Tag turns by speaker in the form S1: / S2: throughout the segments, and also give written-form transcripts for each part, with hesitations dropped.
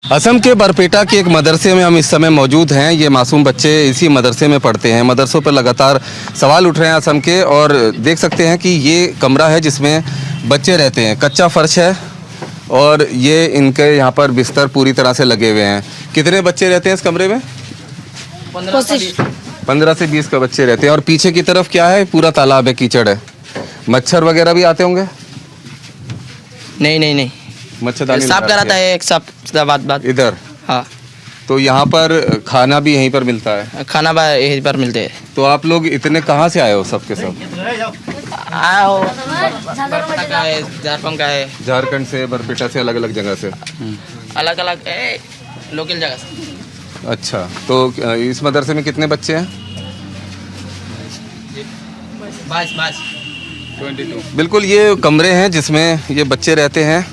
S1: असम के बरपेटा के एक मदरसे में हम इस समय मौजूद हैं। ये मासूम बच्चे इसी मदरसे में पढ़ते हैं। मदरसों पर लगातार सवाल उठ रहे हैं असम के, और देख सकते हैं कि ये कमरा है जिसमें बच्चे रहते हैं। कच्चा फर्श है और ये इनके यहाँ पर बिस्तर पूरी तरह से लगे हुए हैं। कितने बच्चे रहते हैं इस कमरे में? 15 से 20 का बच्चे रहते हैं। और पीछे की तरफ क्या है? पूरा तालाब है, कीचड़ है। मच्छर वगैरह भी आते होंगे?
S2: नहीं
S1: मच्छरदानी
S2: साफ कराता है एक साफ बात
S1: इधर।
S2: हाँ,
S1: तो यहाँ पर खाना भी यहीं पर मिलता है?
S2: खाना यहीं पर मिलते हैं।
S1: तो आप लोग इतने कहाँ से आए हो सब के सब?
S2: आओ, बरपेटा का है, झारखंड का है,
S1: झारखंड से, बरपेटा से, अलग अलग जगह से।
S2: अलग अलग लोकल जगह से।
S1: अच्छा, तो इस मदरसे में कितने बच्चे हैं?
S2: 22।
S1: बिल्कुल, ये कमरे हैं जिसमें ये बच्चे रहते हैं।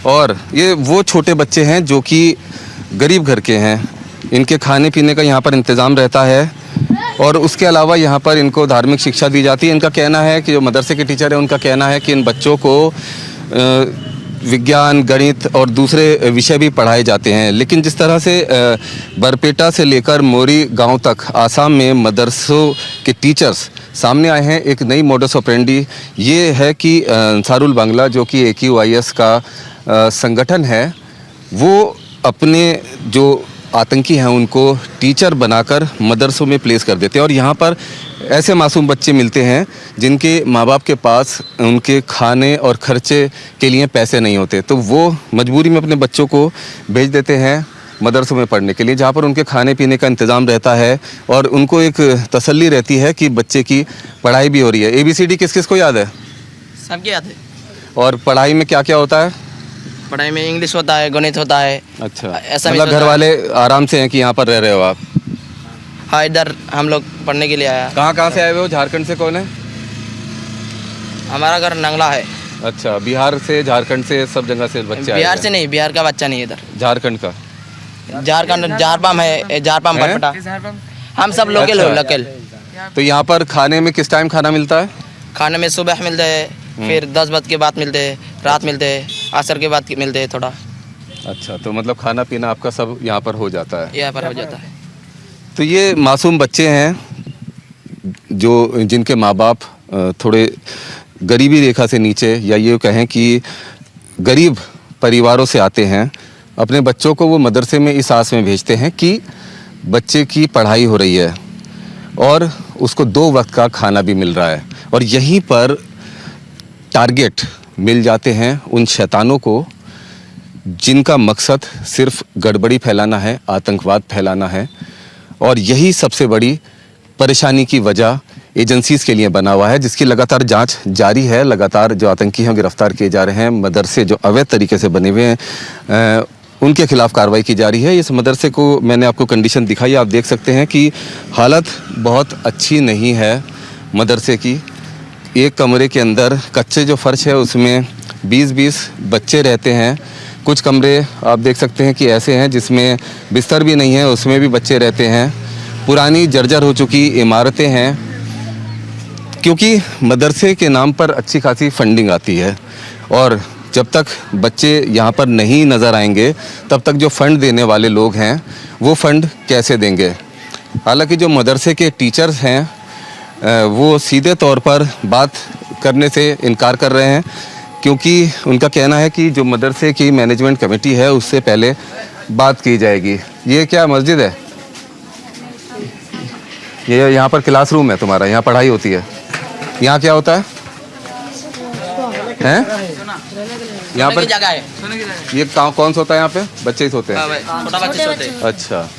S1: और ये वो छोटे बच्चे हैं जो कि गरीब घर के हैं। इनके खाने पीने का यहाँ पर इंतज़ाम रहता है, और उसके अलावा यहाँ पर इनको धार्मिक शिक्षा दी जाती है। इनका कहना है कि जो मदरसे के टीचर हैं उनका कहना है कि इन बच्चों को विज्ञान, गणित और दूसरे विषय भी पढ़ाए जाते हैं। लेकिन जिस तरह से बरपेटा से लेकर मोरी गांव तक आसाम में मदरसों के टीचर्स सामने आए हैं, एक नई मोडस ऑपरेंडी ये है कि अंसारुल बांग्ला, जो कि AQIS का संगठन है, वो अपने जो आतंकी हैं उनको टीचर बनाकर मदरसों में प्लेस कर देते हैं। और यहाँ पर ऐसे मासूम बच्चे मिलते हैं जिनके माँ बाप के पास उनके खाने और खर्चे के लिए पैसे नहीं होते, तो वो मजबूरी में अपने बच्चों को भेज देते हैं मदरसों में पढ़ने के लिए, जहाँ पर उनके खाने पीने का इंतज़ाम रहता है और उनको एक तसल्ली रहती है कि बच्चे की पढ़ाई भी हो रही है। ABCD किस किस को याद है?
S2: सबके याद है।
S1: और पढ़ाई में क्या क्या होता है?
S2: पढ़ाई में इंग्लिश होता है, गणित होता है।
S1: अच्छा,
S2: ऐसा
S1: मतलब घर वाले आराम से हैं कि यहाँ पर रह रहे हो आप?
S2: हाँ, इधर हम लोग पढ़ने के लिए आया।
S1: कहाँ से आए हुए हो? झारखंड से कौन है?
S2: हमारा घर नंगला है।
S1: अच्छा, बिहार से, झारखंड से, सब जगह से बच्चे आए?
S2: बिहार से नहीं, बिहार का बच्चा नहीं इधर।
S1: झारखंड का?
S2: झारखंड, झारपाम है, झारपाम बरपेटा। हम सब लोकल हो, लोकल।
S1: तो यहाँ पर खाने में किस टाइम खाना मिलता है?
S2: खाने में सुबह मिलते हैं, फिर 10 बजे के बाद मिलते हैं, रात मिलते हैं, असर के बाद मिलते हैं थोड़ा।
S1: अच्छा, तो मतलब खाना पीना आपका सब यहाँ पर हो जाता है?
S2: यहाँ पर हो जाता है।
S1: तो ये मासूम बच्चे हैं जो जिनके माँ बाप थोड़े गरीबी रेखा से नीचे, या ये कहें कि गरीब परिवारों से आते हैं। अपने बच्चों को वो मदरसे में इस आस में भेजते हैं कि बच्चे की पढ़ाई हो रही है और उसको 2 वक्त का खाना भी मिल रहा है। और यहीं पर टारगेट मिल जाते हैं उन शैतानों को जिनका मकसद सिर्फ गड़बड़ी फैलाना है, आतंकवाद फैलाना है। और यही सबसे बड़ी परेशानी की वजह एजेंसीज़ के लिए बना हुआ है, जिसकी लगातार जांच जारी है। लगातार जो आतंकी हैं गिरफ्तार किए जा रहे हैं। मदरसे जो अवैध तरीके से बने हुए हैं उनके खिलाफ कार्रवाई की जा रही है। इस मदरसे को मैंने आपको कंडीशन दिखाई, आप देख सकते हैं कि हालत बहुत अच्छी नहीं है मदरसे की। एक कमरे के अंदर कच्चे जो फर्श है उसमें 20-20 बच्चे रहते हैं। कुछ कमरे आप देख सकते हैं कि ऐसे हैं जिसमें बिस्तर भी नहीं है, उसमें भी बच्चे रहते हैं। पुरानी जर्जर हो चुकी इमारतें हैं, क्योंकि मदरसे के नाम पर अच्छी खासी फंडिंग आती है, और जब तक बच्चे यहाँ पर नहीं नज़र आएंगे तब तक जो फ़ंड देने वाले लोग हैं वो फ़ंड कैसे देंगे। हालांकि जो मदरसे के टीचर्स हैं वो सीधे तौर पर बात करने से इनकार कर रहे हैं, क्योंकि उनका कहना है कि जो मदरसे की मैनेजमेंट कमेटी है उससे पहले बात की जाएगी। ये क्या मस्जिद है? ये यहाँ पर क्लासरूम है तुम्हारा, यहाँ पढ़ाई होती है। यहाँ क्या होता है? हैं? यहाँ पर
S2: जगह है।
S1: ये कौन सोता है यहाँ पे? बच्चे ही सोते हैं?
S2: छोटा बच्चे सोते हैं।
S1: अच्छा,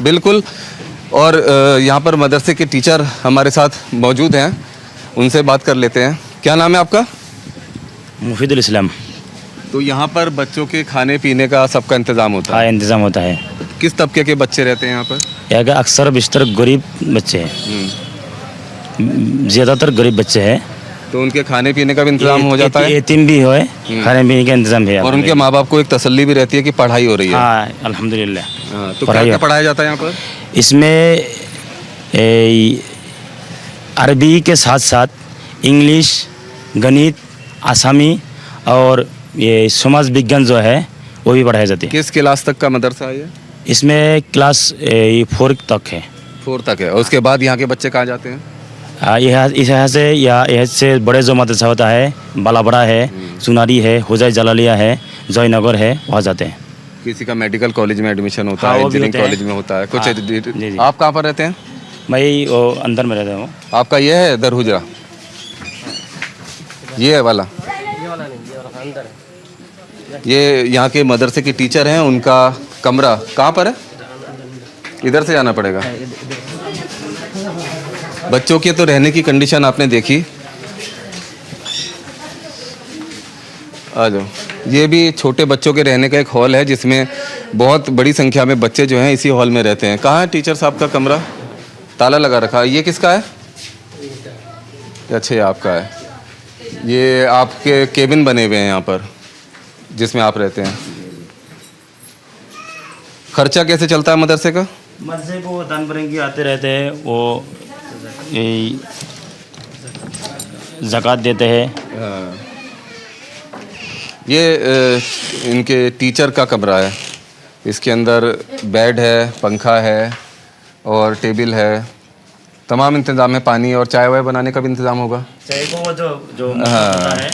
S1: बिल्कुल। और यहाँ पर मदरसे के टीचर हमारे साथ मौजूद हैं, उनसे बात कर लेते हैं। क्या नाम है आपका?
S3: मुफीदुल इस्लाम।
S1: तो यहाँ पर बच्चों के खाने पीने का सबका इंतज़ाम होता है?
S3: हाँ, इंतज़ाम होता है।
S1: किस तबके के बच्चे रहते हैं यहाँ पर?
S3: यहाँ का अक्सर बिस्तर गरीब बच्चे हैं, ज़्यादातर गरीब बच्चे हैं।
S1: तो उनके खाने पीने का भी इंतज़ाम हो जाता है?
S3: यतीम भी है, खाने पीने का इंतज़ाम है।
S1: और उनके माँ बाप को एक तसल्ली भी रहती है कि पढ़ाई हो रही है?
S3: हाँ, अल्हम्दुलिल्लाह।
S1: तो क्या पढ़ाया जाता है यहाँ पर?
S3: इसमें अरबी के साथ साथ इंग्लिश, गणित, आसामी और ये समाज विज्ञान जो है वो भी पढ़ाई जाती है।
S1: किस क्लास तक का मदरसा है ये?
S3: इसमें क्लास 4 तक है।
S1: 4 तक है। और उसके बाद यहाँ के बच्चे कहाँ जाते हैं?
S3: यहाँ से या यहाँ से बड़े जो मदरसा होता है, बालाबड़ा है, सुनारी है, हुजाई जलालिया है, जयनगर है, वहाँ जाते हैं।
S1: किसी का मेडिकल कॉलेज में एडमिशन होता
S3: हाँ,
S1: है,
S3: वो भी
S1: इंजीनियरिंग
S3: होते हैं।
S1: कॉलेज में होता है कुछ।
S3: हाँ, जी।
S1: आप कहाँ पर रहते हैं?
S3: मैं वो अंदर में रहता हूँ।
S1: आपका ये है दरहुजरा? ये है वाला? ये यहाँ के मदरसे के टीचर हैं, उनका कमरा कहाँ पर है? इधर से जाना पड़ेगा। बच्चों के तो रहने की कंडीशन आपने देखी। आ जाओ। ये भी छोटे बच्चों के रहने का एक हॉल है जिसमें बहुत बड़ी संख्या में बच्चे जो हैं इसी हॉल में रहते हैं। कहाँ है टीचर साहब का कमरा? ताला लगा रखा है। ये किसका है? अच्छा, ये आपका है। ये आपके केबिन बने हुए हैं यहाँ पर जिसमें आप रहते हैं। खर्चा कैसे चलता है मदरसे का?
S3: मदरसे को दान बरंगी आते रहते हैं, वो ज़कात देते हैं।
S1: ये इनके टीचर का कमरा है। इसके अंदर बेड है, पंखा है और टेबल है, तमाम इंतज़ाम है। पानी और चाय वाय बनाने का भी इंतज़ाम होगा।
S3: चाय को वो जो होता है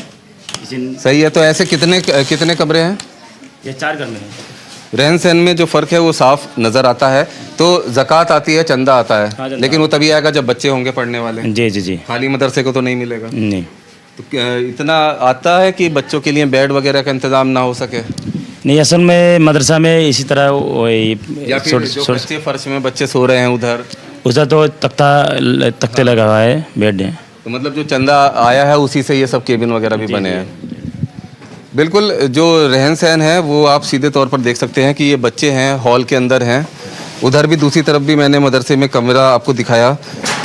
S1: सही है। तो ऐसे कितने कमरे हैं?
S3: ये 4 घर में है।
S1: रहन सहन में जो फ़र्क है वो साफ नज़र आता है। तो ज़कात आती है, चंदा आता है।
S3: हाँ, चंदा।
S1: लेकिन वो तभी आएगा जब बच्चे होंगे पढ़ने वाले।
S3: जी।
S1: खाली मदरसे को तो नहीं मिलेगा।
S3: नहीं,
S1: तो इतना आता है कि बच्चों के लिए बेड वगैरह का इंतज़ाम ना हो सके?
S3: नहीं, असल में मदरसा में इसी तरह
S1: या फिर जो बच्चे फर्श में बच्चे सो रहे हैं उधर
S3: तो तख्ते लगा हुआ है, बेड है।
S1: तो मतलब जो चंदा आया है उसी से ये सब केबिन वगैरह भी बने हैं। बिल्कुल, जो रहन सहन है वो आप सीधे तौर पर देख सकते हैं कि ये बच्चे हैं, हॉल के अंदर हैं। उधर भी दूसरी तरफ भी मैंने मदरसे में कमरा आपको दिखाया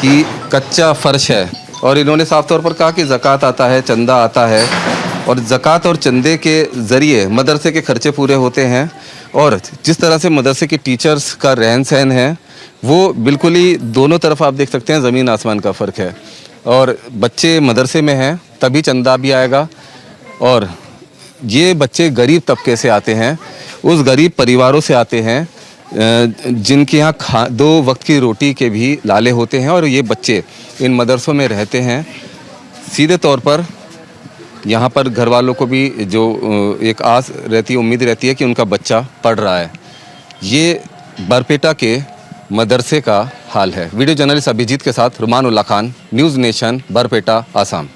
S1: कि कच्चा फर्श है और इन्होंने साफ तौर पर कहा कि ज़कात आता है, चंदा आता है और ज़कात और चंदे के ज़रिए मदरसे के खर्चे पूरे होते हैं। और जिस तरह से मदरसे के टीचर्स का रहन सहन है वो बिल्कुल ही दोनों तरफ आप देख सकते हैं, ज़मीन आसमान का फ़र्क है। और बच्चे मदरसे में हैं तभी चंदा भी आएगा। और ये बच्चे गरीब तबके से आते हैं, उस गरीब परिवारों से आते हैं जिनके यहाँ 2 वक्त की रोटी के भी लाले होते हैं। और ये बच्चे इन मदरसों में रहते हैं। सीधे तौर पर यहाँ पर घर वालों को भी जो एक आस रहती है, उम्मीद रहती है कि उनका बच्चा पढ़ रहा है। ये बरपेटा के मदरसे का हाल है। वीडियो जर्नलिस्ट अभिजीत के साथ रुमान उल्ला खान, न्यूज़ नेशन, बरपेटा, आसाम।